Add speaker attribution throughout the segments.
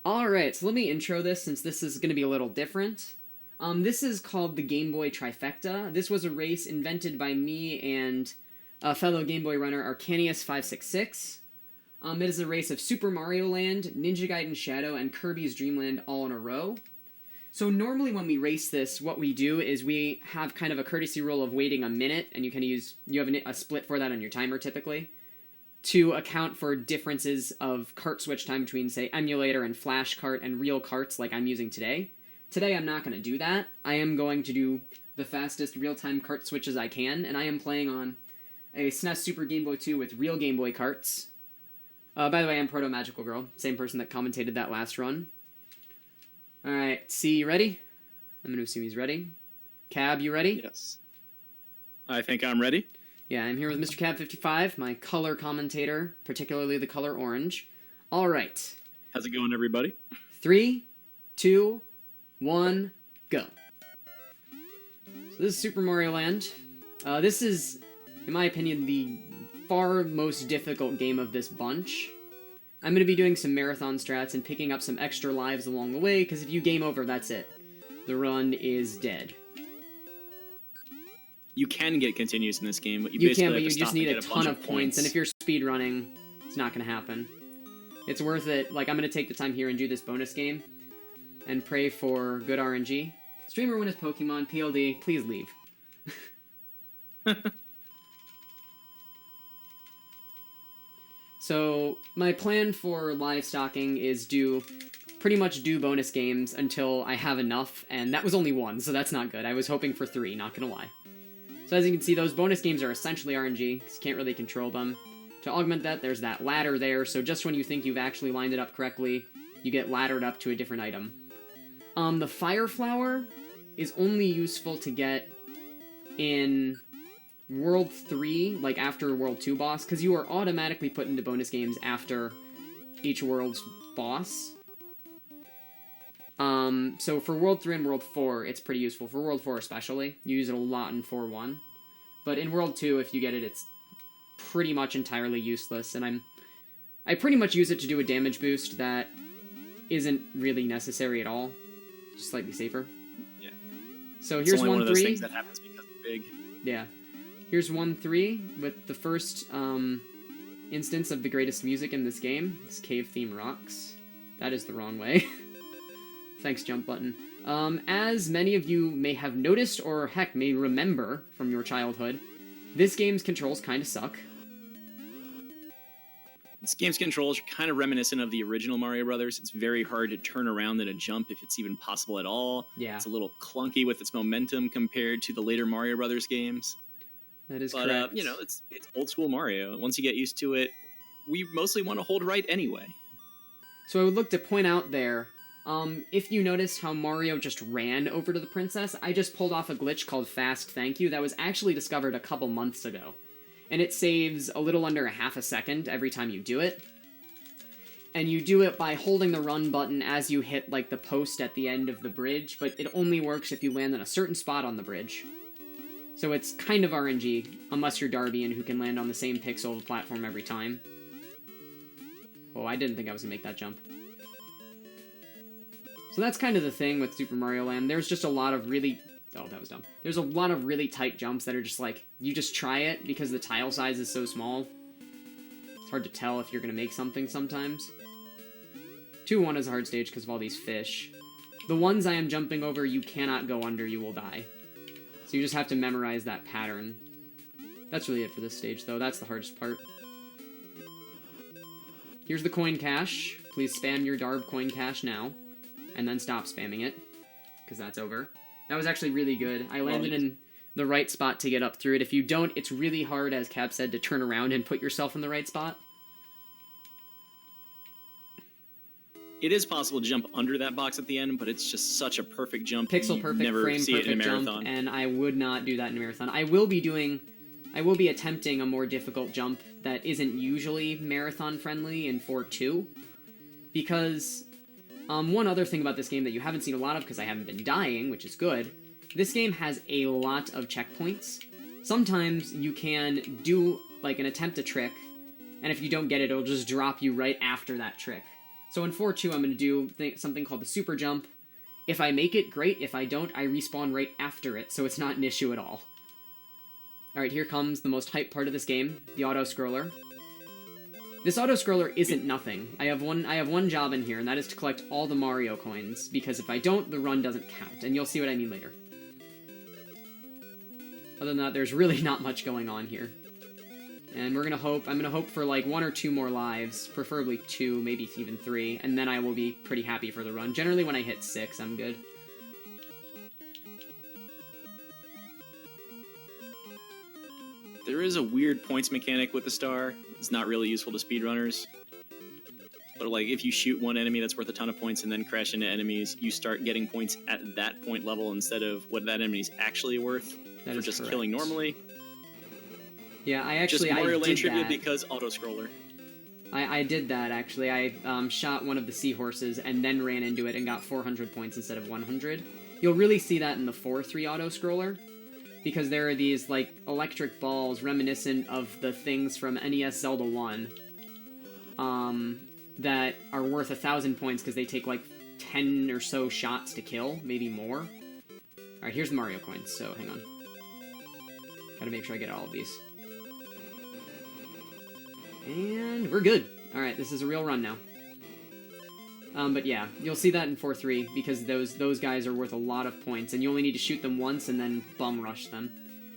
Speaker 1: Alright, so let me intro this since this is going to be a little different. This is called the GameBoy Trifecta. This was a race invented by me and a fellow Game Boy runner, Arcanius566. It is a race of Super Mario Land, Ninja Gaiden Shadow, and Kirby's Dream Land all in a row. So normally when we race this, what we do is we have kind of a courtesy rule of waiting a minute, and you have a split for that on your timer typically, to account for differences of cart switch time between, say, emulator and flash cart and real carts like I'm using today. Today I'm not going to do that. I am going to do the fastest real-time cart switches I can, and I am playing on a SNES Super Game Boy 2 with real Game Boy carts. By the way, I'm Proto Magical Girl, same person that commentated that last run. Alright, C, you ready? I'm going to assume he's ready. Cab, you ready?
Speaker 2: Yes. I think I'm ready.
Speaker 1: Yeah, I'm here with Mr. Cab55, my color commentator, particularly the color orange. Alright.
Speaker 2: How's it going, everybody?
Speaker 1: 3, 2, 1, go. So this is Super Mario Land. This is, in my opinion, the far most difficult game of this bunch. I'm going to be doing some marathon strats and picking up some extra lives along the way, because if you game over, that's it. The run is dead.
Speaker 2: You can get continues in this game, but
Speaker 1: you can, but you just need a ton of points, and if you're speedrunning, it's not going to happen. It's worth it. Like, I'm going to take the time here and do this bonus game, and pray for good RNG. Streamer win his Pokemon, PLD, please leave. So, my plan for live stocking is pretty much do bonus games until I have enough, and that was only one, so that's not good. I was hoping for 3, not gonna lie. So as you can see, those bonus games are essentially RNG, because you can't really control them. To augment that, there's that ladder there, so just when you think you've actually lined it up correctly, you get laddered up to a different item. The Fire Flower is only useful to get in World 3, like after World 2 boss, because you are automatically put into bonus games after each world's boss. So for World 3 and World 4, it's pretty useful. For World 4 especially, you use it a lot in 4-1. But in World 2, if you get it, it's pretty much entirely useless, and I pretty much use it to do a damage boost that isn't really necessary at all. Just slightly safer.
Speaker 2: Yeah.
Speaker 1: So
Speaker 2: it's
Speaker 1: here's
Speaker 2: only
Speaker 1: 1-3.
Speaker 2: One of those things that happens because it's big.
Speaker 1: Yeah. Here's 1-3 with the first instance of the greatest music in this game. This cave theme rocks. That is the wrong way. Thanks, jump button. As many of you may have noticed, or heck, may remember from your childhood, this game's controls kind of suck.
Speaker 2: This game's controls are kind of reminiscent of the original Mario Brothers. It's very hard to turn around in a jump if it's even possible at all.
Speaker 1: Yeah.
Speaker 2: It's a little clunky with its momentum compared to the later Mario Brothers games.
Speaker 1: That is
Speaker 2: but,
Speaker 1: correct.
Speaker 2: You know, it's old school Mario. Once you get used to it, we mostly want to hold right anyway.
Speaker 1: So I would look to point out there, if you notice how Mario just ran over to the princess, I just pulled off a glitch called Fast Thank You that was actually discovered a couple months ago. And it saves a little under half a second every time you do it. And you do it by holding the run button as you hit, like, the post at the end of the bridge, but it only works if you land in a certain spot on the bridge. So it's kind of RNG, unless you're Darbian, who can land on the same pixel of the platform every time. Oh, I didn't think I was gonna make that jump. So that's kind of the thing with Super Mario Land. There's just a lot of really... Oh, that was dumb. There's a lot of really tight jumps that are just like, you just try it because the tile size is so small. It's hard to tell if you're gonna make something sometimes. 2-1 is a hard stage because of all these fish. The ones I am jumping over, you cannot go under, you will die. So you just have to memorize that pattern. That's really it for this stage, though. That's the hardest part. Here's the coin cache. Please spam your Darb coin cache now. And then stop spamming it, because that's over. That was actually really good. I landed in the right spot to get up through it. If you don't, it's really hard, as Cap said, to turn around and put yourself in the right spot.
Speaker 2: It is possible to jump under that box at the end, but it's just such a perfect jump.
Speaker 1: Pixel perfect, frame perfect jump, and I would not do that in a marathon. I will be attempting a more difficult jump that isn't usually marathon friendly in 4-2, because one other thing about this game that you haven't seen a lot of, because I haven't been dying, which is good, this game has a lot of checkpoints. Sometimes you can do, like, an attempt a trick, and if you don't get it, it'll just drop you right after that trick. So in 4-2, I'm going to do something called the super jump. If I make it, great. If I don't, I respawn right after it, so it's not an issue at all. Alright, here comes the most hype part of this game, the auto-scroller. This auto-scroller isn't nothing. I have one job in here, and that is to collect all the Mario coins, because if I don't, the run doesn't count, and you'll see what I mean later. Other than that, there's really not much going on here. And I'm gonna hope for like 1 or 2 more lives, preferably 2, maybe even 3, and then I will be pretty happy for the run. Generally when I hit 6, I'm good.
Speaker 2: There is a weird points mechanic with the star. It's not really useful to speedrunners. But like, if you shoot one enemy that's worth a ton of points and then crash into enemies, you start getting points at that point level instead of what that enemy's actually worth for just
Speaker 1: correct.
Speaker 2: killing normally.
Speaker 1: Yeah, I actually
Speaker 2: just Mario
Speaker 1: I did
Speaker 2: Land tribute
Speaker 1: that.
Speaker 2: Because auto-scroller.
Speaker 1: I did that, actually. I shot one of the seahorses and then ran into it and got 400 points instead of 100. You'll really see that in the 4-3 auto-scroller, because there are these, like, electric balls reminiscent of the things from NES Zelda 1 that are worth 1,000 points because they take, like, 10 or so shots to kill, maybe more. Alright, here's the Mario coins, so hang on. Gotta make sure I get all of these. And we're good. Alright, this is a real run now. But yeah, you'll see that in 4-3, because those guys are worth a lot of points, and you only need to shoot them once and then bum rush them.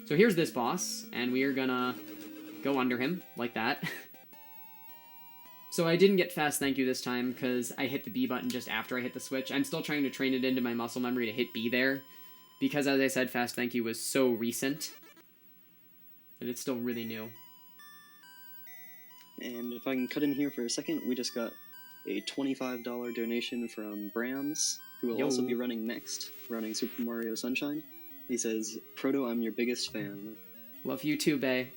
Speaker 1: So here's this boss, and we are gonna go under him, like that. So I didn't get fast thank you this time, because I hit the B button just after I hit the switch. I'm still trying to train it into my muscle memory to hit B there, because as I said, fast thank you was so recent that it's still really new.
Speaker 3: And if I can cut in here for a second, we just got a $25 donation from Brams, who will also be running next, running Super Mario Sunshine. He says, Proto, I'm your biggest fan.
Speaker 1: Love you too, Bay.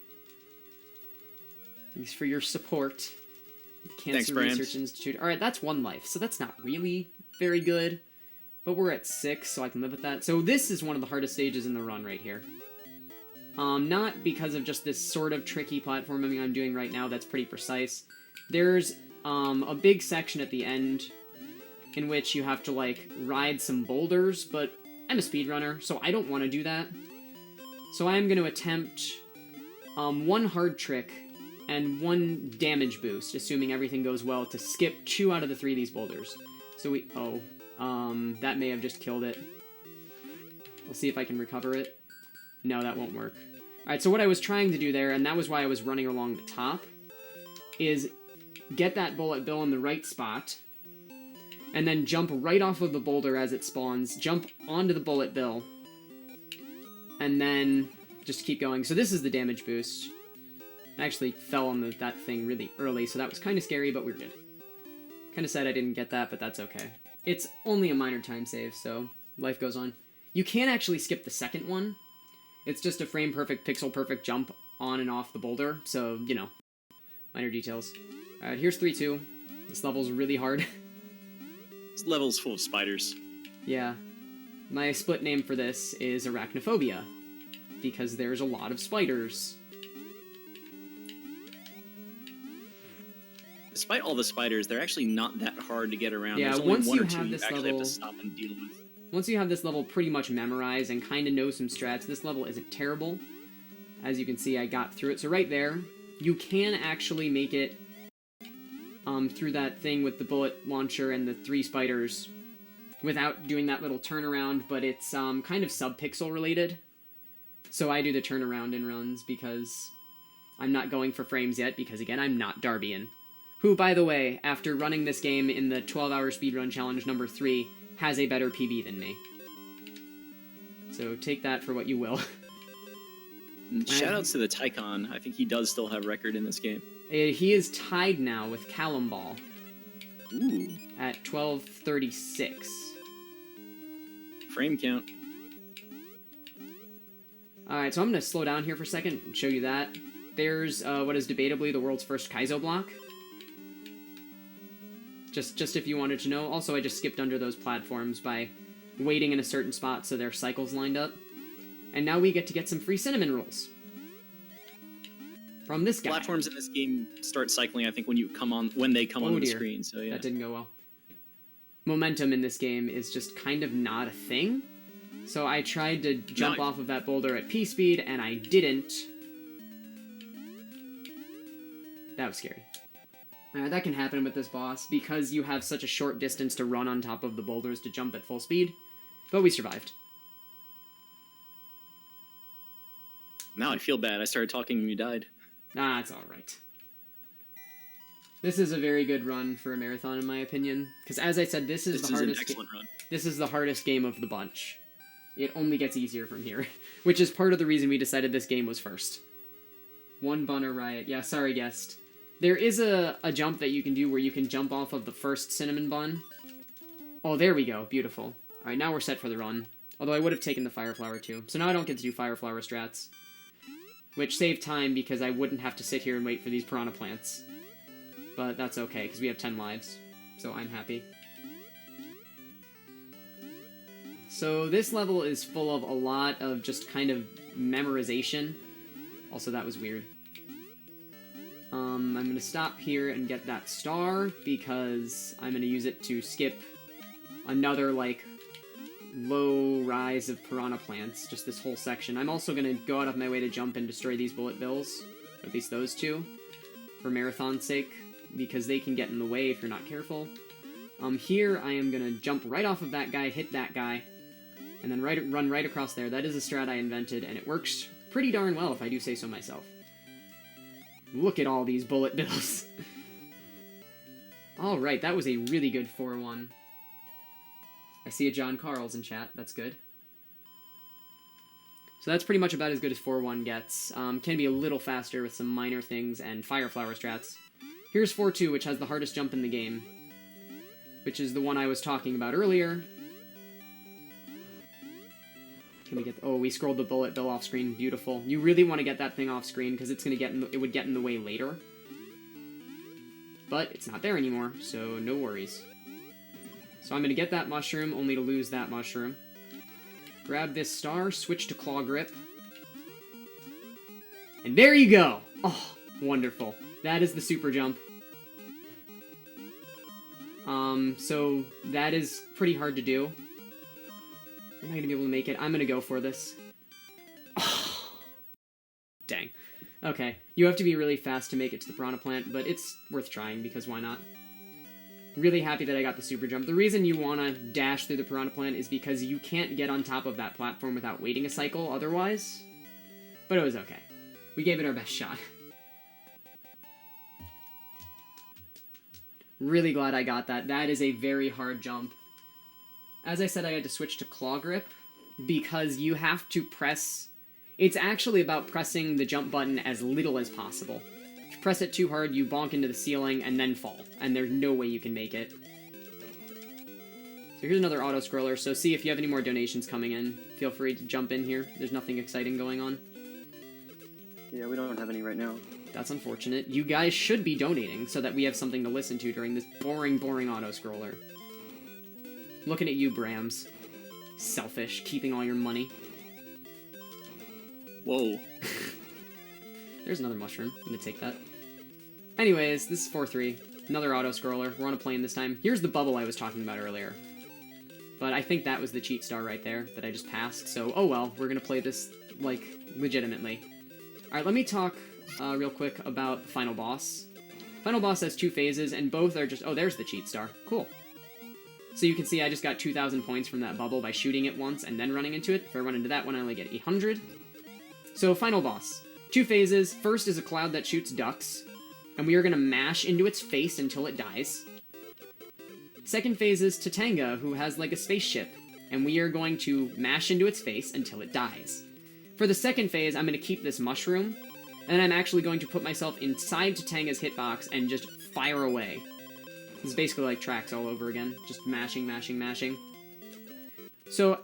Speaker 1: Thanks for your support. Cancer Research Institute. Alright, that's 1 life, so that's not really very good. But we're at 6, so I can live with that. So this is one of the hardest stages in the run right here. Not because of just this sort of tricky platforming I'm doing right now that's pretty precise. There's a big section at the end in which you have to, like, ride some boulders, but I'm a speedrunner, so I don't want to do that. So I am going to attempt 1 hard trick and 1 damage boost, assuming everything goes well, to skip 2 out of the 3 of these boulders. So that may have just killed it. I'll see if I can recover it. No, that won't work. Alright, so what I was trying to do there, and that was why I was running along the top, is get that bullet bill in the right spot, and then jump right off of the boulder as it spawns, jump onto the bullet bill, and then just keep going. So this is the damage boost. I actually fell on that thing really early, so that was kind of scary, but we're good. Kind of sad I didn't get that, but that's okay. It's only a minor time save, so life goes on. You can actually skip the second one. It's just a frame-perfect, pixel-perfect jump on and off the boulder, so, you know, minor details. Alright, here's 3-2. This level's really hard.
Speaker 2: This level's full of spiders.
Speaker 1: Yeah. My split name for this is Arachnophobia, because there's a lot of spiders.
Speaker 2: Despite all the spiders, they're actually not that hard to get around.
Speaker 1: Yeah,
Speaker 2: There's only
Speaker 1: once
Speaker 2: 1
Speaker 1: you
Speaker 2: or 2
Speaker 1: have
Speaker 2: you
Speaker 1: this
Speaker 2: actually
Speaker 1: level,
Speaker 2: have to stop and deal with.
Speaker 1: Once you have this level pretty much memorized and kind of know some strats, this level isn't terrible. As you can see, I got through it. So right there, you can actually make it through that thing with the bullet launcher and the 3 spiders without doing that little turnaround, but it's kind of sub-pixel related. So I do the turnaround in runs because I'm not going for frames yet, because again, I'm not Darbian. Who, by the way, after running this game in the 12-hour speedrun challenge number 3, has a better PB than me. So take that for what you will.
Speaker 2: Shoutouts to the Tycon. I think he does still have record in this game.
Speaker 1: He is tied now with Callum Ball.
Speaker 2: Ooh.
Speaker 1: At 12:36.
Speaker 2: Frame count.
Speaker 1: Alright, so I'm going to slow down here for a second and show you that. There's what is debatably the world's first Kaizo block. Just if you wanted to know. Also, I just skipped under those platforms by waiting in a certain spot so their cycles lined up. And now we get to get some free cinnamon rolls. from this guy.
Speaker 2: Platforms in this game start cycling, I think, when they come on the
Speaker 1: dear.
Speaker 2: screen. So yeah.
Speaker 1: That didn't go well. Momentum in this game is just kind of not a thing. So I tried to jump off of that boulder at P speed, and I didn't. That was scary. That can happen with this boss, because you have such a short distance to run on top of the boulders to jump at full speed. But we survived.
Speaker 2: Now I feel bad. I started talking and you died.
Speaker 1: Ah, it's alright. This is a very good run for a marathon, in my opinion. Because as I said, this is the hardest.
Speaker 2: An excellent run.
Speaker 1: This is the hardest game of the bunch. It only gets easier from here, which is part of the reason we decided this game was first. One Bunner Riot. Yeah, sorry, guest. There is a jump that you can do where you can jump off of the first cinnamon bun. Oh, there we go. Beautiful. Alright, now we're set for the run. Although I would have taken the Fire Flower too. So now I don't get to do Fire Flower strats. Which saved time because I wouldn't have to sit here and wait for these piranha plants. But that's okay, because we have 10 lives. So I'm happy. So this level is full of a lot of just kind of memorization. Also, that was weird. I'm going to stop here and get that star, because I'm going to use it to skip another, like, low rise of piranha plants, just this whole section. I'm also going to go out of my way to jump and destroy these bullet bills, at least those two, for marathon's sake, because they can get in the way if you're not careful. Here I am going to jump right off of that guy, hit that guy, and then run right across there. That is a strat I invented, and it works pretty darn well, if I do say so myself. Look at all these bullet bills. Alright, that was a really good 4-1. I see a John Carl's in chat. That's good. So that's pretty much about as good as 4-1 gets. Can be a little faster with some minor things and Fire Flower strats. Here's 4-2, which has the hardest jump in the game, which is the one I was talking about earlier. Can we get... Oh, we scrolled the bullet bill off screen. Beautiful. You really want to get that thing off screen, because it's going to it would get in the way later. But it's not there anymore, so no worries. So I'm going to get that mushroom, only to lose that mushroom. Grab this star, switch to claw grip. And there you go! Oh, wonderful. That is the super jump. So that is pretty hard to do. Am I going to be able to make it? I'm going to go for this. Oh, dang. Okay, you have to be really fast to make it to the piranha plant, but it's worth trying, because why not? Really happy that I got the super jump. The reason you want to dash through the piranha plant is because you can't get on top of that platform without waiting a cycle otherwise. But it was okay. We gave it our best shot. Really glad I got that. That is a very hard jump. As I said, I had to switch to claw grip, because you have to press... It's actually about pressing the jump button as little as possible. If you press it too hard, you bonk into the ceiling and then fall, and there's no way you can make it. So here's another auto-scroller, so see if you have any more donations coming in. Feel free to jump in here. There's nothing exciting going on.
Speaker 3: Yeah, we don't have any right now.
Speaker 1: That's unfortunate. You guys should be donating so that we have something to listen to during this boring, boring auto-scroller. Looking at you, Brams. Selfish, keeping all your money.
Speaker 2: Whoa.
Speaker 1: There's another mushroom. I'm gonna take that. Anyways, this is 4-3. Another auto-scroller. We're on a plane this time. Here's the bubble I was talking about earlier. But I think that was the cheat star right there that I just passed, so oh well, we're gonna play this, like, legitimately. Alright, let me talk real quick about the final boss. Final boss has 2 phases, and both are just... Oh, there's the cheat star. Cool. So you can see I just got 2,000 points from that bubble by shooting it once and then running into it. If I run into that one, I only get 800. So, final boss. 2 phases. First is a cloud that shoots ducks, and we are going to mash into its face until it dies. Second phase is Tatanga, who has like a spaceship, and we are going to mash into its face until it dies. For the second phase, I'm going to keep this mushroom, and then I'm actually going to put myself inside Tatanga's hitbox and just fire away. This is basically like tracks all over again. Just mashing, mashing, mashing. So,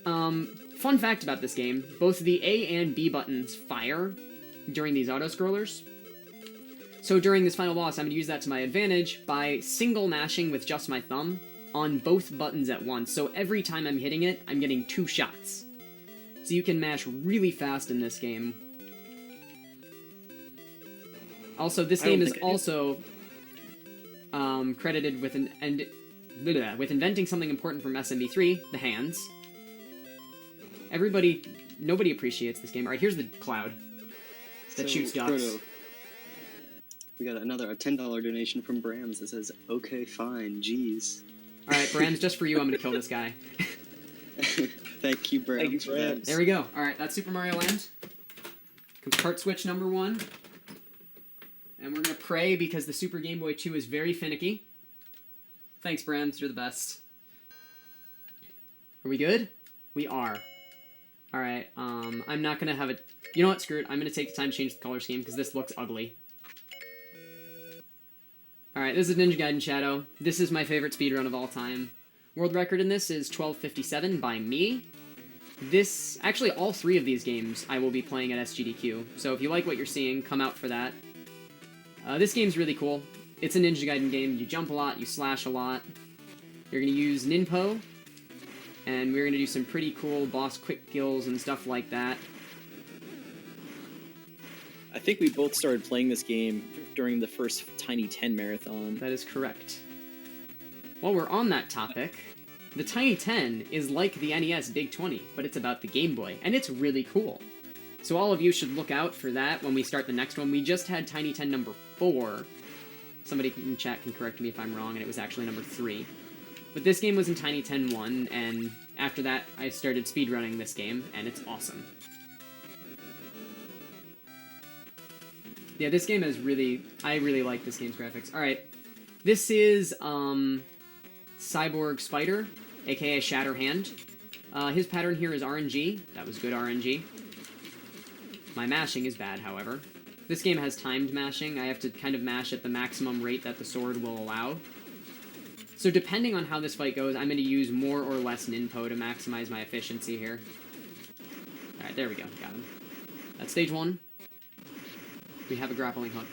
Speaker 1: fun fact about this game, both the A and B buttons fire during these auto-scrollers. So during this final boss, I'm going to use that to my advantage by single mashing with just my thumb on both buttons at once. So every time I'm hitting it, I'm getting 2 shots. So you can mash really fast in this game. Also, this
Speaker 2: I don't
Speaker 1: game is
Speaker 2: think I did.
Speaker 1: also credited with with inventing something important from SMB3, the hands. Nobody appreciates this game. All right, here's the cloud that shoots ducks.
Speaker 3: Proto, we got another $10 donation from Brams that says, "Okay, fine, geez."
Speaker 1: All right, Brams, just for you, I'm gonna kill this guy.
Speaker 3: Thank you, Brams.
Speaker 2: Thank you,
Speaker 3: for that.
Speaker 2: Brams.
Speaker 1: There we go. All right, that's Super Mario Land. Comes part switch number 1. And we're going to pray because the Super Game Boy 2 is very finicky. Thanks, Brams. You're the best. Are we good? We are. All right. I'm not going to have it. You know what? Screw it. I'm going to take the time to change the color scheme because this looks ugly. All right. This is Ninja Gaiden Shadow. This is my favorite speedrun of all time. World record in this is 12:57 by me. Actually, all 3 of these games I will be playing at SGDQ. So if you like what you're seeing, come out for that. This game's really cool. It's a Ninja Gaiden game. You jump a lot, you slash a lot. You're going to use Ninpo, and we're going to do some pretty cool boss quick kills and stuff like that.
Speaker 2: I think we both started playing this game during the first Tiny 10 marathon.
Speaker 1: That is correct. While we're on that topic, the Tiny 10 is like the NES Big 20, but it's about the Game Boy, and it's really cool. So all of you should look out for that when we start the next one. We just had Tiny 10 number 4. Somebody in chat can correct me if I'm wrong, and it was actually number 3. But this game was in Tiny 10 1, and after that I started speedrunning this game, and it's awesome. Yeah, this game is I really like this game's graphics. Alright, this is Cyborg Spider, aka Shatterhand. His pattern here is RNG. That was good RNG. My mashing is bad, however. This game has timed mashing. I have to kind of mash at the maximum rate that the sword will allow. So depending on how this fight goes, I'm going to use more or less Ninpo to maximize my efficiency here. Alright, there we go. Got him. That's stage 1. We have a grappling hook.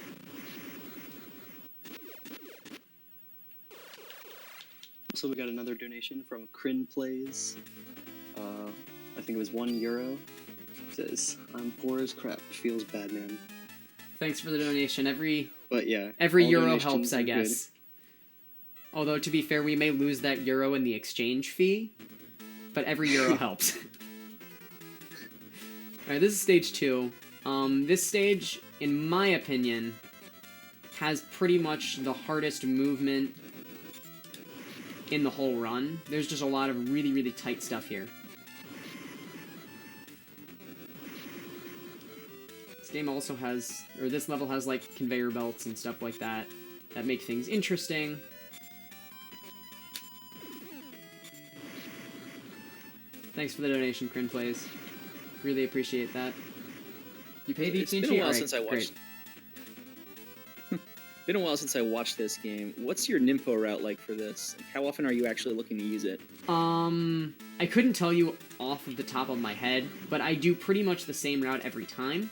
Speaker 3: So we got another donation from Crin Plays. I think it was €1. It says, "I'm poor as crap. Feels bad, man."
Speaker 1: Thanks for the donation. Every
Speaker 3: But yeah,
Speaker 1: Every
Speaker 3: all
Speaker 1: euro
Speaker 3: donations
Speaker 1: helps, I
Speaker 3: are good.
Speaker 1: guess. Although, to be fair, we may lose that euro in the exchange fee, but every euro helps. Alright, this is stage 2. This stage, in my opinion, has pretty much the hardest movement in the whole run. There's just a lot of really, really tight stuff here. This game also has, or this level has, like, conveyor belts and stuff like that make things interesting. Thanks for the donation, Crin Plays. Really appreciate that. You paid
Speaker 2: It's
Speaker 1: each
Speaker 2: been a while
Speaker 1: Alright,
Speaker 2: since I watched.
Speaker 1: great.
Speaker 2: Been a while since I watched this game. What's your Ninpo route like for this? Like, how often are you actually looking to use it?
Speaker 1: I couldn't tell you off of the top of my head, but I do pretty much the same route every time.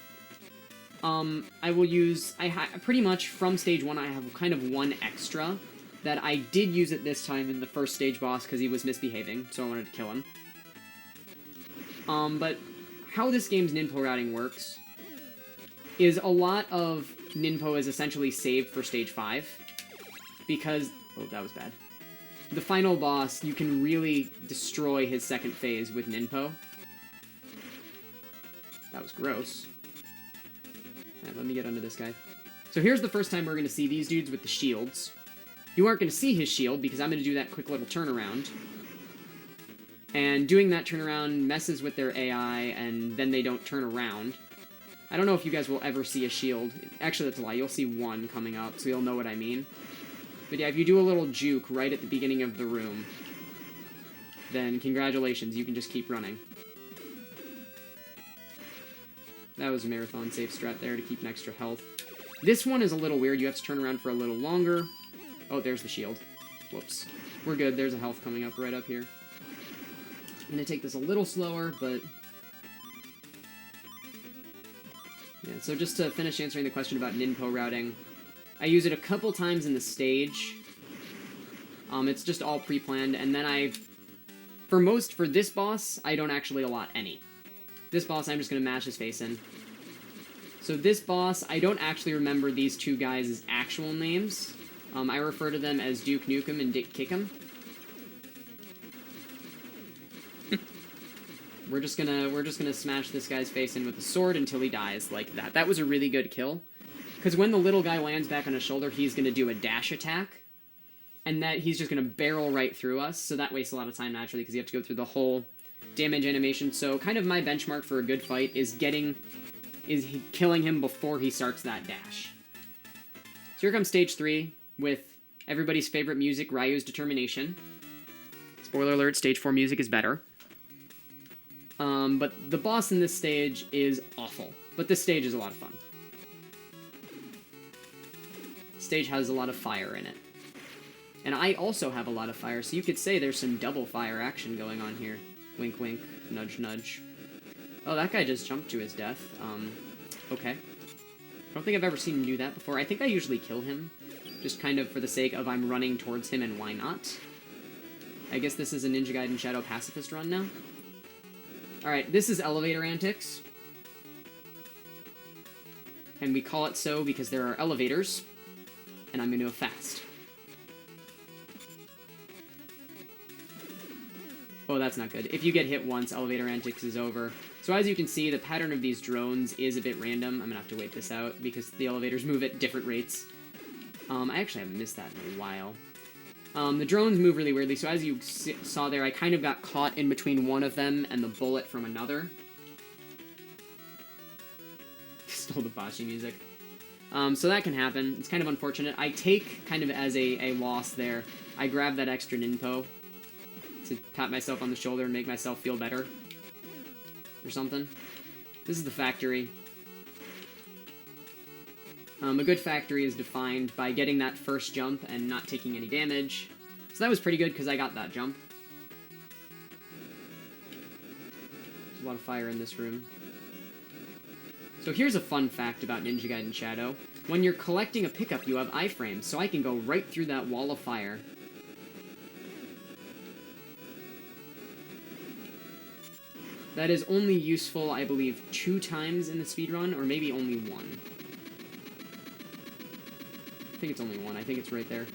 Speaker 1: I will use, pretty much from stage 1 I have kind of one extra that I did use it this time in the first stage boss because he was misbehaving, so I wanted to kill him. But how this game's Ninpo routing works is a lot of Ninpo is essentially saved for stage 5 because, oh, that was bad. The final boss, you can really destroy his second phase with Ninpo. That was gross. Alright, let me get under this guy. So here's the first time we're going to see these dudes with the shields. You aren't going to see his shield because I'm going to do that quick little turnaround. And doing that turnaround messes with their AI, and then they don't turn around. I don't know if you guys will ever see a shield. Actually, that's a lie. You'll see one coming up, so you'll know what I mean. But yeah, if you do a little juke right at the beginning of the room, then congratulations, you can just keep running. That was a marathon safe strat there to keep an extra health. This one is a little weird. You have to turn around for a little longer. Oh, there's the shield. Whoops. We're good. There's a health coming up right up here. I'm going to take this a little slower, but... yeah, so just to finish answering the question about Ninpo routing, I use it a couple times in the stage. It's just all pre-planned, and then for this boss, I don't actually allot any. This boss, I'm just going to mash his face in. So this boss, I don't actually remember these two guys' actual names. I refer to them as Duke Nukem and Dick Kickem. We're just gonna smash this guy's face in with the sword until he dies, like that. That was a really good kill. Because when the little guy lands back on his shoulder, he's gonna do a dash attack. And that he's just gonna barrel right through us, so that wastes a lot of time naturally, because you have to go through the whole damage animation. So kind of my benchmark for a good fight is killing him before he starts that dash. So here comes stage 3 with everybody's favorite music, Ryu's Determination. Spoiler alert, stage 4 music is better. But the boss in this stage is awful. But this stage is a lot of fun. The stage has a lot of fire in it. And I also have a lot of fire, so you could say there's some double fire action going on here. Wink, wink, nudge, nudge. Oh, that guy just jumped to his death. Okay. I don't think I've ever seen him do that before. I think I usually kill him, just kind of for the sake of I'm running towards him and why not. I guess this is a Ninja Gaiden Shadow Pacifist run now. Alright, this is elevator antics. And we call it so because there are elevators, and I'm going to go fast. Oh, that's not good. If you get hit once, elevator antics is over. So as you can see, the pattern of these drones is a bit random. I'm going to have to wait this out because the elevators move at different rates. I actually haven't missed that in a while. The drones move really weirdly, so as you saw there, I kind of got caught in between one of them and the bullet from another. Stole the bocce music. So that can happen. It's kind of unfortunate. I take kind of as a loss there. I grab that extra ninpo to pat myself on the shoulder and make myself feel better. Or something. This is the factory. A good factory is defined by getting that first jump and not taking any damage. So that was pretty good because I got that jump. There's a lot of fire in this room. So here's a fun fact about Ninja Gaiden Shadow. When you're collecting a pickup, you have iframes, so I can go right through that wall of fire. That is only useful, I believe, 2 times in the speedrun, or maybe only 1. I think it's only 1. I think it's right there.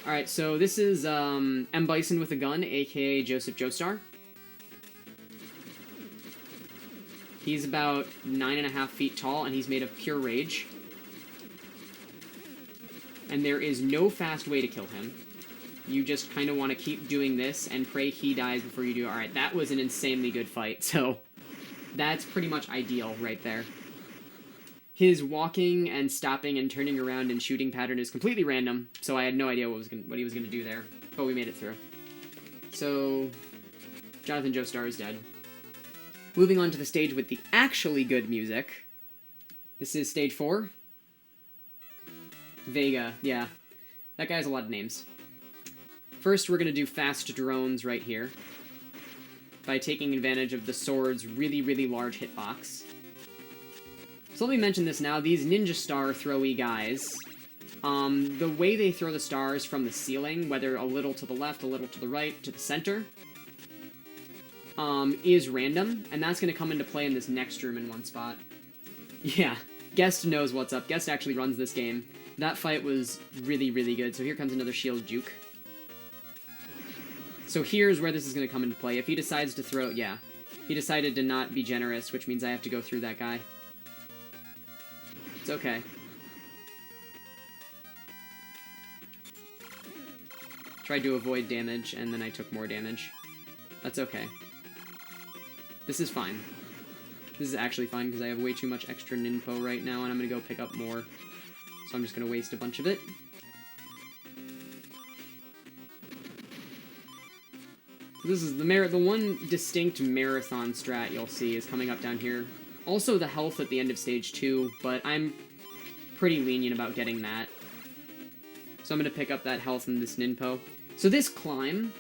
Speaker 1: Alright, so this is M. Bison with a gun, aka Joseph Joestar. He's about 9.5 feet tall, and he's made of pure rage. And there is no fast way to kill him. You just kind of want to keep doing this and pray he dies before you do. Alright, that was an insanely good fight, so that's pretty much ideal right there. His walking and stopping and turning around and shooting pattern is completely random, so I had no idea what he was going to do there, but we made it through. So, Jonathan Joestar is dead. Moving on to the stage with the actually good music. This is stage 4. Vega, yeah. That guy has a lot of names. First, we're going to do fast drones right here, by taking advantage of the sword's really, really large hitbox. So let me mention this now. These ninja star throwy guys, the way they throw the stars from the ceiling, whether a little to the left, a little to the right, to the center, is random, and that's going to come into play in this next room in one spot. Yeah, Guest knows what's up. Guest actually runs this game. That fight was really, really good. So here comes another shield juke. So here's where this is going to come into play. If he decides to throw... Yeah. He decided to not be generous, which means I have to go through that guy. It's okay. Tried to avoid damage, and then I took more damage. That's okay. This is fine. This is actually fine, because I have way too much extra ninpo right now, and I'm going to go pick up more. So I'm just going to waste a bunch of it. This is the one distinct marathon strat you'll see is coming up down here. Also the health at the end of stage 2, but I'm pretty lenient about getting that. So I'm going to pick up that health in this ninpo. So this climb,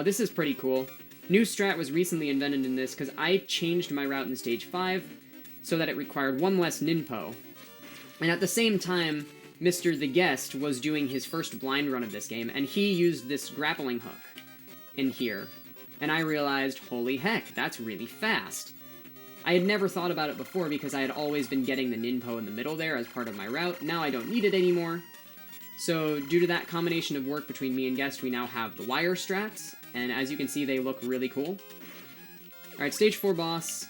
Speaker 1: this is pretty cool. New strat was recently invented in this because I changed my route in stage 5 so that it required 1 less ninpo. And at the same time, Mr. The Guest was doing his first blind run of this game, and he used this grappling hook in here. And I realized, holy heck, that's really fast. I had never thought about it before because I had always been getting the Ninpo in the middle there as part of my route. Now I don't need it anymore. So due to that combination of work between me and Guest, we now have the wire strats, and as you can see, they look really cool. Alright, stage 4 boss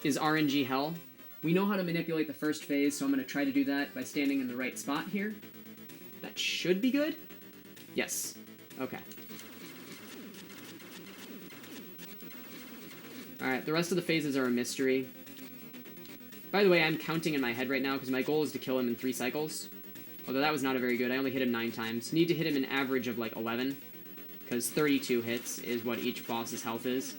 Speaker 1: is RNG Hell. We know how to manipulate the first phase, so I'm going to try to do that by standing in the right spot here. That should be good. Yes. Okay. Alright, the rest of the phases are a mystery. By the way, I'm counting in my head right now because my goal is to kill him in 3 cycles. Although that was not a very good. I only hit him 9 times. Need to hit him an average of like 11. Because 32 hits is what each boss's health is.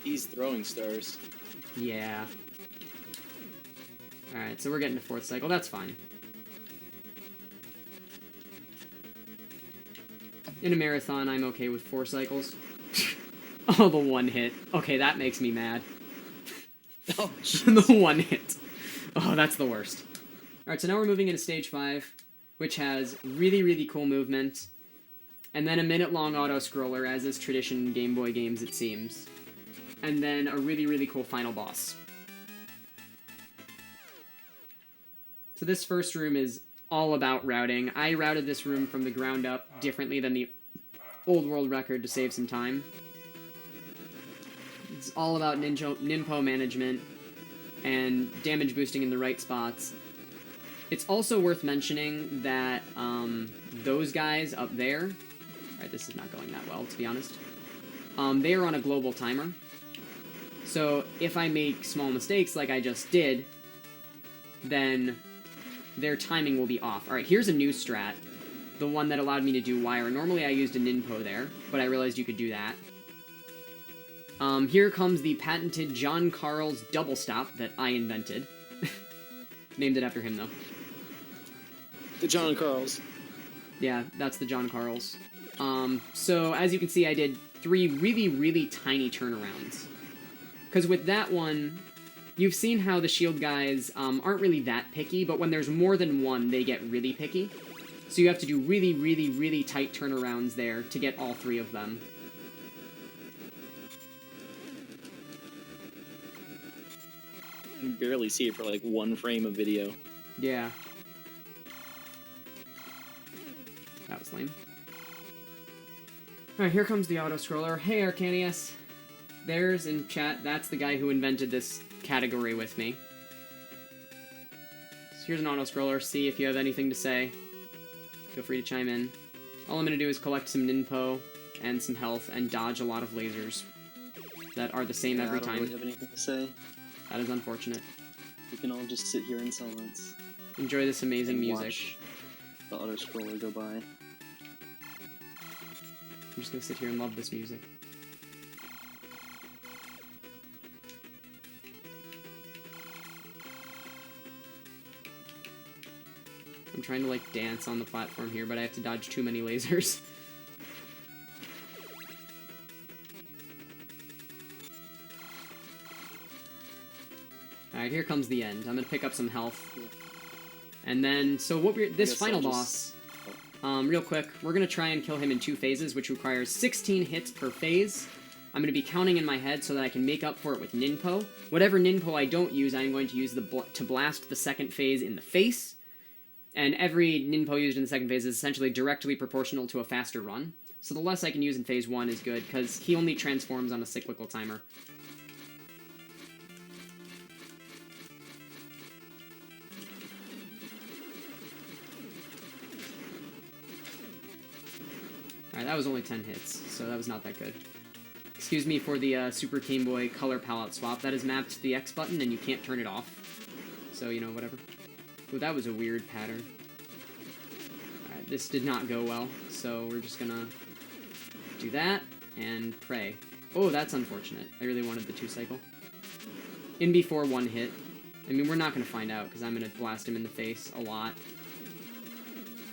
Speaker 2: He's throwing stars.
Speaker 1: Yeah. Alright, so we're getting to 4th cycle. That's fine. In a marathon, I'm okay with 4 cycles. Oh, the 1 hit. Okay, that makes me mad.
Speaker 2: Oh,
Speaker 1: The 1 hit. Oh, that's the worst. Alright, so now we're moving into stage 5, which has really, really cool movement. And then a minute-long auto-scroller, as is tradition in Game Boy games, it seems. And then a really, really cool final boss. So this first room is all about routing. I routed this room from the ground up differently than the old world record to save some time. It's all about Ninpo management and damage boosting in the right spots. It's also worth mentioning that those guys up there... Alright, this is not going that well, to be honest. They are on a global timer. So if I make small mistakes like I just did, then their timing will be off. Alright, here's a new strat. The one that allowed me to do wire. Normally I used a Ninpo there, but I realized you could do that. Here comes the patented John Carl's double stop that I invented. Named it after him, though.
Speaker 2: The John Carls.
Speaker 1: Yeah, that's the John Carls. So, as you can see, I did 3 really, really tiny turnarounds. Because with that one, you've seen how the shield guys aren't really that picky, but when there's more than one, they get really picky. So you have to do really, really, really tight turnarounds there to get all 3 of them.
Speaker 2: You can barely see it for like 1 frame of video.
Speaker 1: Yeah. That was lame. Alright, here comes the auto-scroller. Hey, Arcanius. There's, in chat, that's the guy who invented this category with me. So here's an auto-scroller. See if you have anything to say. Feel free to chime in. All I'm going to do is collect some Ninpo and some health and dodge a lot of lasers that are the same every time.
Speaker 3: I don't really have anything to say.
Speaker 1: That is unfortunate.
Speaker 3: We can all just sit here in silence.
Speaker 1: Enjoy this amazing
Speaker 3: and
Speaker 1: music.
Speaker 3: Watch the auto-scroller go by.
Speaker 1: I'm just going to sit here and love this music. I'm trying to, like, dance on the platform here, but I have to dodge too many lasers. Alright, here comes the end. I'm gonna pick up some health. And then, so what we're... This final boss... real quick, we're gonna try and kill him in 2 phases, which requires 16 hits per phase. I'm gonna be counting in my head so that I can make up for it with Ninpo. Whatever Ninpo I don't use, I'm going to use to blast the second phase in the face. And every Ninpo used in the second phase is essentially directly proportional to a faster run. So the less I can use in phase 1 is good, because he only transforms on a cyclical timer. Alright, that was only 10 hits, so that was not that good. Excuse me for the Super Game Boy color palette swap. That is mapped to the X button, and you can't turn it off. So, you know, whatever. Ooh, that was a weird pattern. Alright, this did not go well, so we're just gonna do that and pray. Oh, that's unfortunate. I really wanted the 2 cycle. In before 1 hit. I mean, we're not gonna find out, because I'm gonna blast him in the face a lot.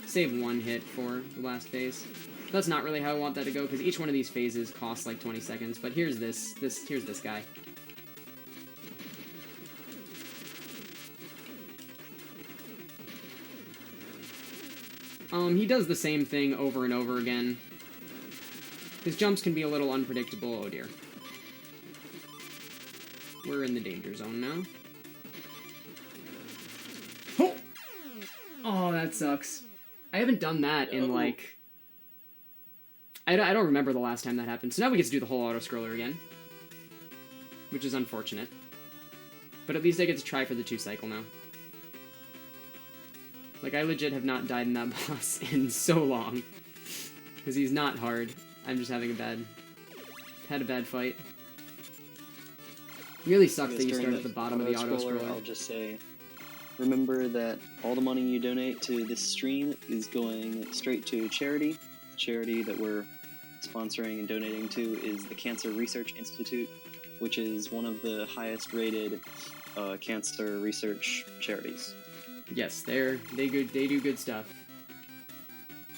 Speaker 1: Save 1 hit for the last phase. That's not really how I want that to go, because each one of these phases costs like 20 seconds, but here's here's this guy. He does the same thing over and over again. His jumps can be a little unpredictable. Oh dear. We're in the danger zone now. Oh! Oh, that sucks. I haven't done that in, like... I don't remember the last time that happened. So now we get to do the whole auto-scroller again. Which is unfortunate. But at least I get to try for the 2-cycle now. Like, I legit have not died in that boss in so long. Because he's not hard. I'm just having had a bad fight. Really sucks that you start at the bottom of the auto-scroller.
Speaker 3: I'll just say, remember that all the money you donate to this stream is going straight to charity. The charity that we're sponsoring and donating to is the Cancer Research Institute, which is one of the highest rated cancer research charities.
Speaker 1: Yes, they do good stuff.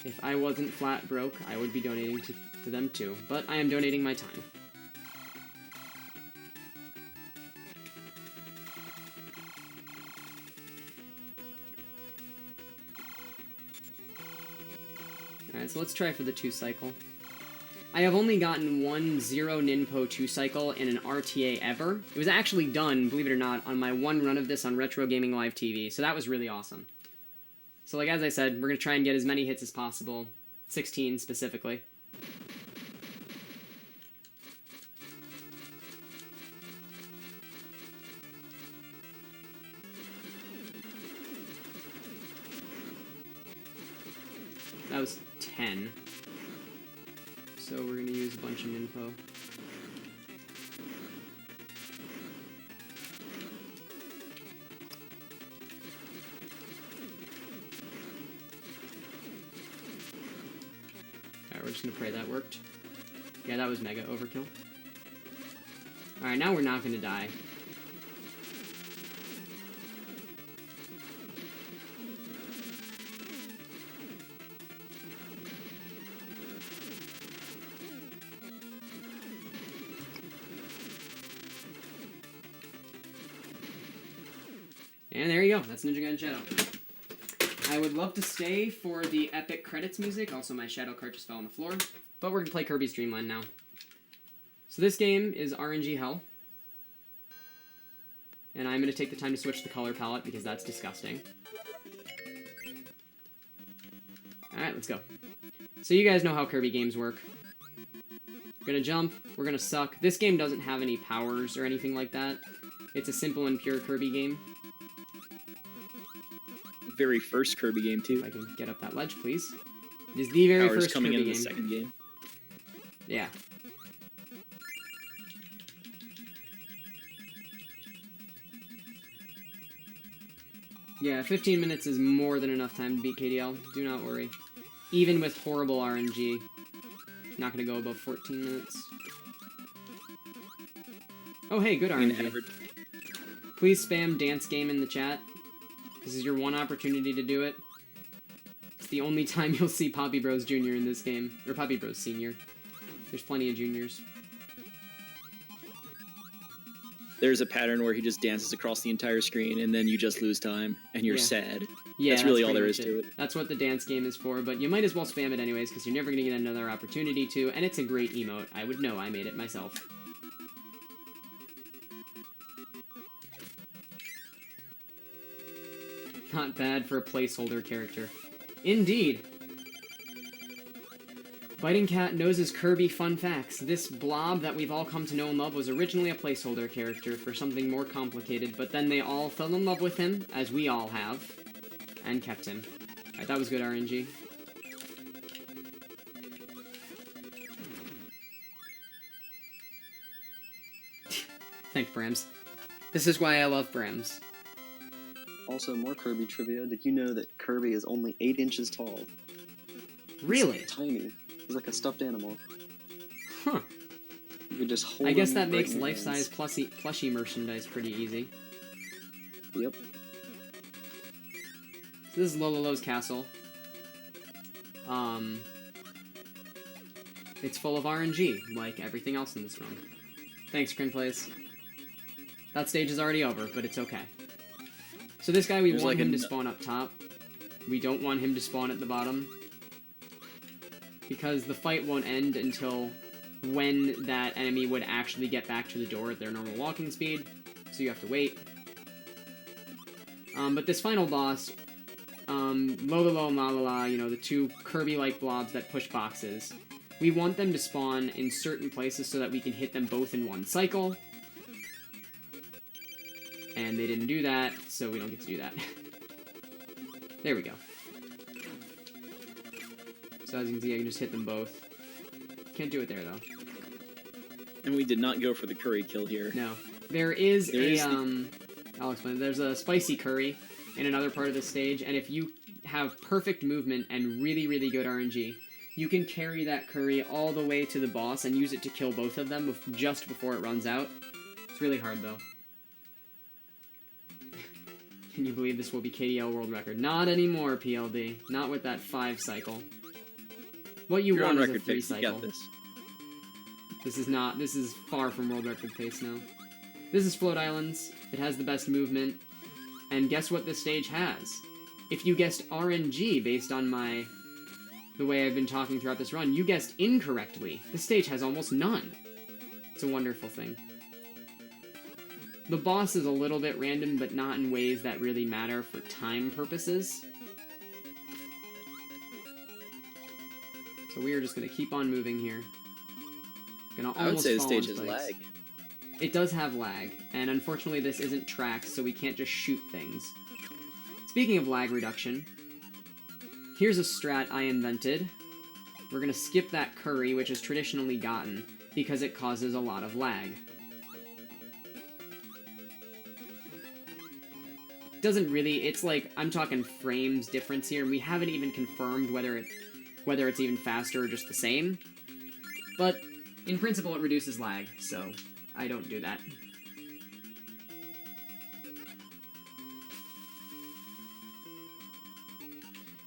Speaker 1: If I wasn't flat broke, I would be donating to them too. But I am donating my time. Alright, so let's try for the 2-cycle. I have only gotten one 0 Ninpo 2-cycle in an RTA ever. It was actually done, believe it or not, on my one run of this on Retro Gaming Live TV, so that was really awesome. So like as I said, we're going to try and get as many hits as possible. 16 specifically. That was 10. So we're going to use a bunch of info. Alright, we're just going to pray that worked. Yeah, that was mega overkill. Alright, now we're not going to die. And there you go, that's Ninja Gaiden Shadow. I would love to stay for the epic credits music, also my Shadow card just fell on the floor, but we're going to play Kirby's Dream Land now. So this game is RNG Hell, and I'm going to take the time to switch the color palette because that's disgusting. Alright, let's go. So you guys know how Kirby games work. We're going to jump, we're going to suck. This game doesn't have any powers or anything like that. It's a simple and pure Kirby game.
Speaker 2: Very first Kirby game too.
Speaker 1: If I can get up that ledge, please. It is the very
Speaker 2: Powers
Speaker 1: first
Speaker 2: coming
Speaker 1: Kirby
Speaker 2: in
Speaker 1: game.
Speaker 2: the second game.
Speaker 1: Yeah. Yeah, 15 minutes is more than enough time to beat KDL. Do not worry. Even with horrible RNG. Not gonna go above 14 minutes. Oh hey, good RNG. Please spam dance game in the chat. This is your one opportunity to do it. It's the only time you'll see Poppy Bros Jr. in this game. Or Poppy Bros Sr. There's plenty of juniors.
Speaker 2: There's a pattern where he just dances across the entire screen and then you just lose time and you're sad.
Speaker 1: Yeah,
Speaker 2: that's really all there is
Speaker 1: to
Speaker 2: it.
Speaker 1: That's what the dance game is for, but you might as well spam it anyways because you're never going to get another opportunity to, and it's a great emote. I would know, I made it myself. Not bad for a placeholder character. Indeed! Biting Cat knows his Kirby fun facts. This blob that we've all come to know and love was originally a placeholder character for something more complicated, but then they all fell in love with him, as we all have, and kept him. Alright, that was good RNG. Thanks, Brams. This is why I love Brams.
Speaker 3: Also, more Kirby trivia. Did you know that Kirby is only 8 inches tall?
Speaker 1: Really?
Speaker 3: He's tiny. He's like a stuffed animal.
Speaker 1: Huh.
Speaker 3: You could just hold
Speaker 1: I guess
Speaker 3: him
Speaker 1: that
Speaker 3: right
Speaker 1: makes
Speaker 3: in your
Speaker 1: life-size
Speaker 3: hands.
Speaker 1: plushie merchandise pretty easy.
Speaker 3: Yep.
Speaker 1: So this is Lololo's castle. It's full of RNG, like everything else in this room. Thanks, Crinplays. That stage is already over, but it's okay. So this guy, we
Speaker 2: There's
Speaker 1: want
Speaker 2: like
Speaker 1: him to spawn up top. We don't want him to spawn at the bottom. Because the fight won't end until when that enemy would actually get back to the door at their normal walking speed, so you have to wait. But this final boss, Lololo and Lalala, you know, the two Kirby-like blobs that push boxes, we want them to spawn in certain places so that we can hit them both in one cycle. And they didn't do that, so we don't get to do that. There we go. So as you can see, I can just hit them both. Can't do it there, though.
Speaker 2: And we did not go for the curry kill here.
Speaker 1: No. There is I'll explain. There's a spicy curry in another part of the stage, and if you have perfect movement and really, really good RNG, you can carry that curry all the way to the boss and use it to kill both of them just before it runs out. It's really hard, though. Can you believe this will be KDL world record? Not anymore, PLD. Not with that 5 cycle. What you
Speaker 2: You're
Speaker 1: want
Speaker 2: on
Speaker 1: is a
Speaker 2: record
Speaker 1: 3
Speaker 2: pace. You
Speaker 1: cycle.
Speaker 2: got this.
Speaker 1: This is far from world record pace now. This is Float Islands. It has the best movement. And guess what this stage has? If you guessed RNG based on the way I've been talking throughout this run, you guessed incorrectly. This stage has almost none. It's a wonderful thing. The boss is a little bit random, but not in ways that really matter for time purposes. So we are just going to keep on moving here.
Speaker 2: I would say the stage has lag.
Speaker 1: It does have lag, and unfortunately this isn't tracked, so we can't just shoot things. Speaking of lag reduction, here's a strat I invented. We're going to skip that curry, which is traditionally gotten, because it causes a lot of lag. Doesn't really, it's like, I'm talking frames difference here, and we haven't even confirmed whether it's even faster or just the same. But, in principle, it reduces lag, so I don't do that.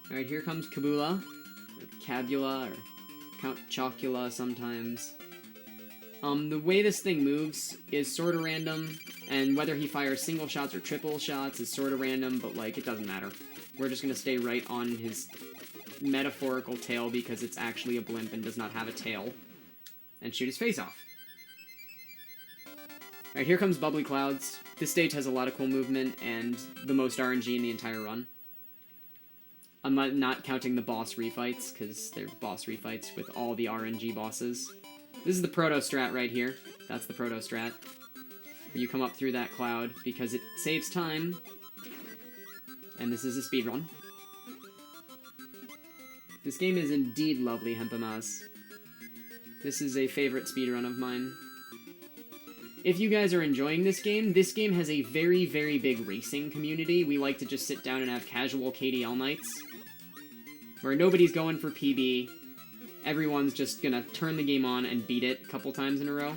Speaker 1: Alright, here comes Kabula, or Cabula, or Count Chocula sometimes. The way this thing moves is sort of random, and whether he fires single shots or triple shots is sort of random, but, like, it doesn't matter. We're just gonna stay right on his metaphorical tail because it's actually a blimp and does not have a tail, and shoot his face off. Alright, here comes Bubbly Clouds. This stage has a lot of cool movement and the most RNG in the entire run. I'm not counting the boss refights, because they're boss refights with all the RNG bosses. This is the proto strat right here. That's the proto strat. Where you come up through that cloud because it saves time. And this is a speedrun. This game is indeed lovely, Hempamaz. This is a favorite speedrun of mine. If you guys are enjoying this game has a very, very big racing community. We like to just sit down and have casual KDL nights, where nobody's going for PB. Everyone's just gonna turn the game on and beat it a couple times in a row.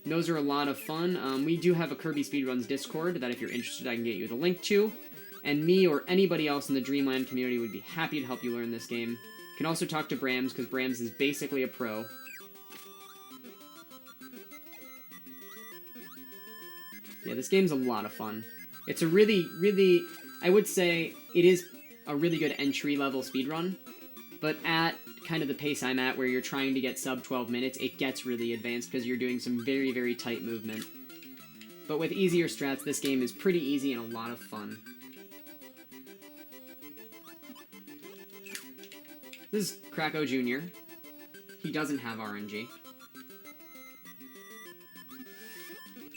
Speaker 1: And those are a lot of fun. We do have a Kirby Speedruns Discord that if you're interested I can get you the link to. And me or anybody else in the Dreamland community would be happy to help you learn this game. You can also talk to Brams, because Brams is basically a pro. Yeah, this game's a lot of fun. It's a really, really, I would say it is a really good entry-level speedrun, but at kind of the pace I'm at, where you're trying to get sub 12 minutes, it gets really advanced because you're doing some very, very tight movement. But with easier strats, this game is pretty easy and a lot of fun. This is Krako Jr. He doesn't have RNG.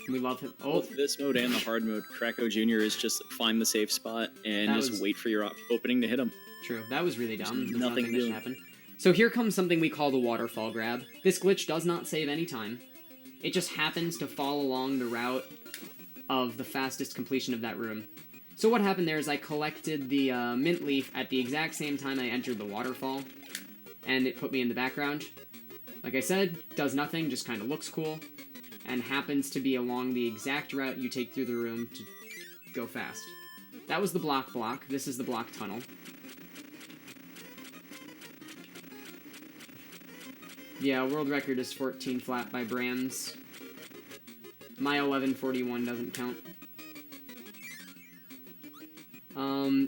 Speaker 1: We love him. Oh,
Speaker 2: Both this mode and the hard mode, Krako Jr. is just find the safe spot and just wait for your opening to hit him.
Speaker 1: True, that was really dumb. There's
Speaker 2: nothing
Speaker 1: that should happen. So here comes something we call the waterfall grab. This glitch does not save any time. It just happens to fall along the route of the fastest completion of that room. So what happened there is I collected the mint leaf at the exact same time I entered the waterfall, and it put me in the background. Like I said, does nothing, just kind of looks cool, and happens to be along the exact route you take through the room to go fast. That was the block. This is the block tunnel. Yeah, world record is 14 flat by Brams. My 11:41 doesn't count.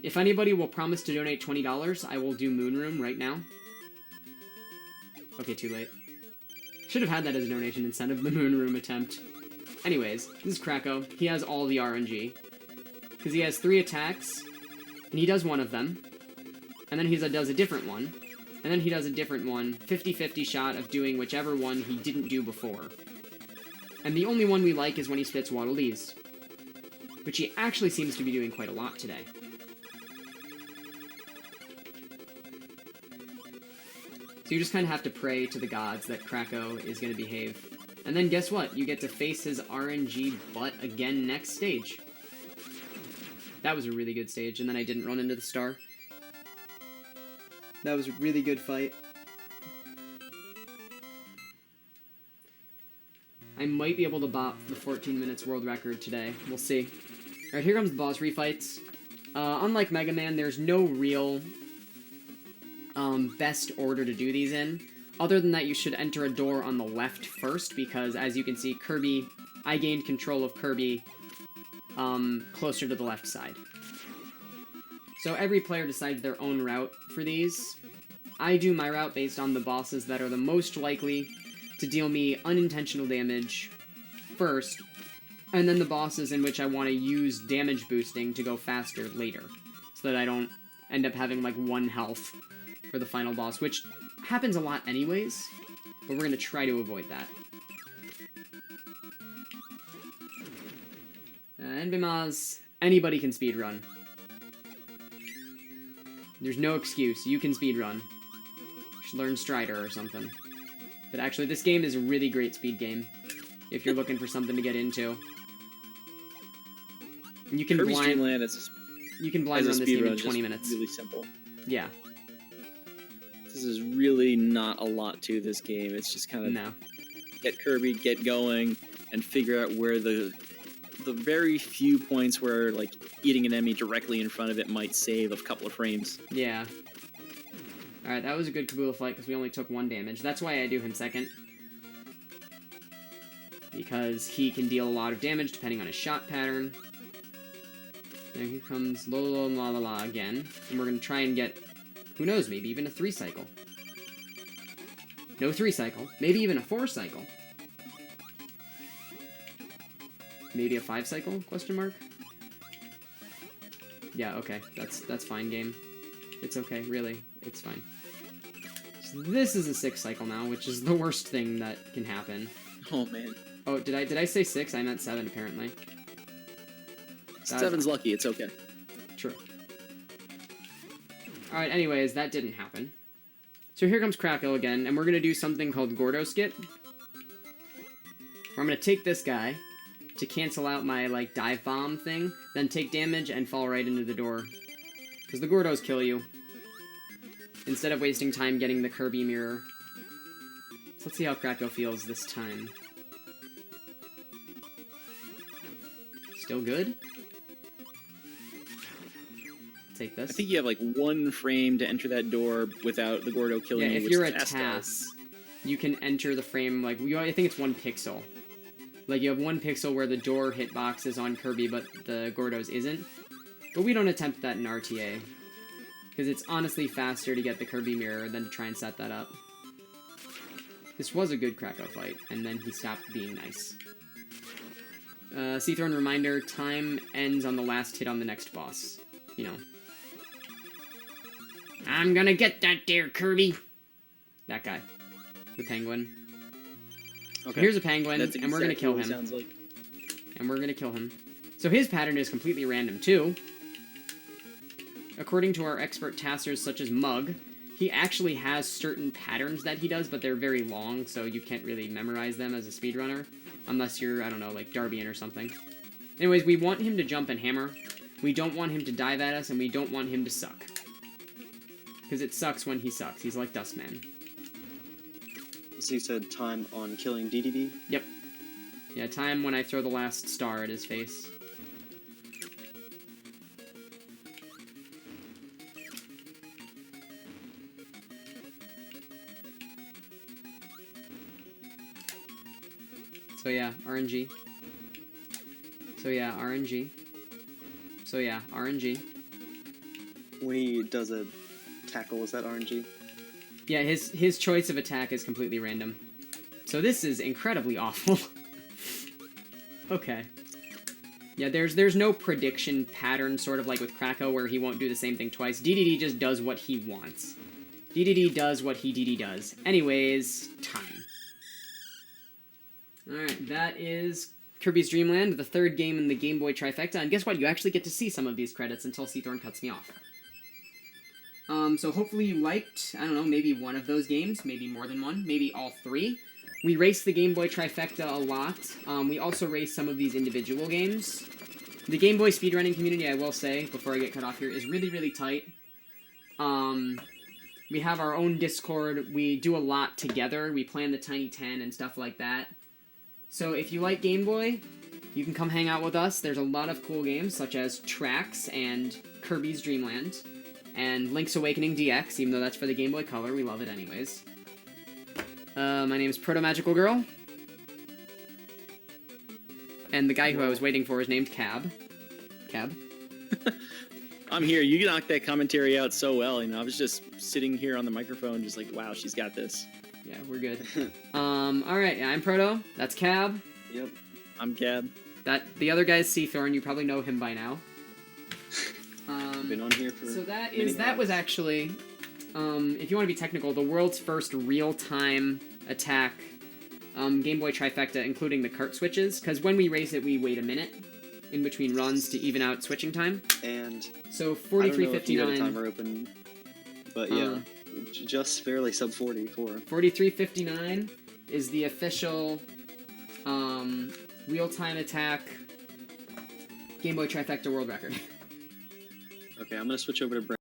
Speaker 1: If anybody will promise to donate $20, I will do Moon Room right now. Okay, too late. Should have had that as a donation instead of the Moon Room attempt. Anyways, this is Krako. He has all the RNG. Because he has 3 attacks, and he does one of them. And then he does a different one. And then he does a different one. 50-50 shot of doing whichever one he didn't do before. And the only one we like is when he spits Waddle Dees. Which he actually seems to be doing quite a lot today. So you just kind of have to pray to the gods that Krako is going to behave. And then guess what? You get to face his RNG butt again next stage. That was a really good stage, and then I didn't run into the star. That was a really good fight. I might be able to bop the 14 minutes world record today. We'll see. Alright, here comes the boss refights. Unlike Mega Man, there's no real best order to do these in. Other than that, you should enter a door on the left first, because as you can see, Kirby, I gained control of Kirby closer to the left side. So every player decides their own route for these. I do my route based on the bosses that are the most likely to deal me unintentional damage first, and then the bosses in which I want to use damage boosting to go faster later, so that I don't end up having like 1 health for the final boss, which happens a lot anyways, but we're going to try to avoid that. Enbimaz, anybody can speedrun. There's no excuse, you can speedrun. You should learn Strider or something. But actually, this game is a really great speed game, if you're looking for something to get into. You can
Speaker 2: Kirby's
Speaker 1: blind,
Speaker 2: Dream Land is
Speaker 1: you can blind run this game in 20 minutes.
Speaker 2: Really simple.
Speaker 1: Yeah.
Speaker 2: This is really not a lot to this game. It's just kind of get Kirby, get going, and figure out where the very few points where like eating an enemy directly in front of it might save a couple of frames.
Speaker 1: Yeah. Alright, that was a good Kabula fight because we only took 1 damage. That's why I do him second. Because he can deal a lot of damage depending on his shot pattern. Now here comes Lolo La La La again. And we're going to try and get, who knows, maybe even a 3 cycle. No 3 cycle. Maybe even a 4 cycle. Maybe a 5 cycle? Question mark? Yeah, okay. That's fine, game. It's okay, really. It's fine. So this is a 6 cycle now, which is the worst thing that can happen.
Speaker 2: Oh, man.
Speaker 1: Oh, did I say 6? I meant 7, apparently.
Speaker 2: 7's lucky, it's okay.
Speaker 1: True. Alright, anyways, that didn't happen. So here comes Krako again, and we're going to do something called Gordo Skit. Where I'm going to take this guy to cancel out my, like, dive bomb thing, then take damage and fall right into the door. Because the Gordos kill you. Instead of wasting time getting the Kirby mirror. So let's see how Krako feels this time. Still good? Take this.
Speaker 2: I think you have like 1 frame to enter that door without the Gordo killing you.
Speaker 1: Yeah, if you're a TAS, you can enter the frame, like, I think it's 1 pixel. Like, you have 1 pixel where the door hitbox is on Kirby, but the Gordo's isn't. But we don't attempt that in RTA. Because it's honestly faster to get the Kirby mirror than to try and set that up. This was a good Krako fight, and then he stopped being nice. C-Throne reminder, time ends on the last hit on the next boss. You know. I'm gonna get that there, Kirby! That guy. The penguin. Okay. Here's a penguin, and we're gonna kill him.
Speaker 2: Sounds like.
Speaker 1: And we're gonna kill him. So his pattern is completely random, too. According to our expert taskers such as Mug, he actually has certain patterns that he does, but they're very long, so you can't really memorize them as a speedrunner. Unless you're, I don't know, like Darbian or something. Anyways, we want him to jump and hammer. We don't want him to dive at us, and we don't want him to suck. Because it sucks when he sucks. He's like Dustman.
Speaker 3: So you said time on killing DDD?
Speaker 1: Yep. Yeah, time when I throw the last star at his face. So yeah, RNG. So yeah, RNG. So yeah, RNG.
Speaker 3: When he does a tackle, is that RNG?
Speaker 1: Yeah, his choice of attack is completely random. So this is incredibly awful. Okay. Yeah, there's no prediction pattern, sort of like with Krakow, where he won't do the same thing twice. DDD just does what he wants. DDD does what he DD does. Anyways, time. Alright, that is Kirby's Dream Land, the third game in the Game Boy Trifecta, and guess what? You actually get to see some of these credits until Seathorn cuts me off. So hopefully you liked, I don't know, maybe one of those games, maybe more than one, maybe all three. We raced the Game Boy Trifecta a lot. We also raced some of these individual games. The Game Boy speedrunning community, I will say, before I get cut off here, is really, really tight. We have our own Discord. We do a lot together. We plan the Tiny 10 and stuff like that. So if you like Game Boy, you can come hang out with us. There's a lot of cool games, such as Tracks and Kirby's Dream Land, and Link's Awakening DX, even though that's for the Game Boy Color. We love it anyways. My name is Proto Magical Girl. And the guy who I was waiting for is named Cab. Cab?
Speaker 2: I'm here. You knocked that commentary out so well. You know, I was just sitting here on the microphone, just like, wow, she's got this.
Speaker 1: Yeah, we're good. Alright, I'm Proto. That's Cab.
Speaker 3: Yep.
Speaker 2: I'm Cab.
Speaker 1: The other guy's Seathorn. You probably know him by now.
Speaker 3: Been on here for.
Speaker 1: So that was actually, if you want to be technical, the world's first real-time attack Game Boy Trifecta, including the cart switches. Because when we race it, we wait a minute in between runs to even out switching time.
Speaker 3: And
Speaker 1: so 43:59.
Speaker 3: I don't know if you had a timer open, but yeah, just barely sub 44.
Speaker 1: 43:59 is the official real-time attack Game Boy Trifecta world record.
Speaker 3: Okay, I'm gonna switch over to Brent.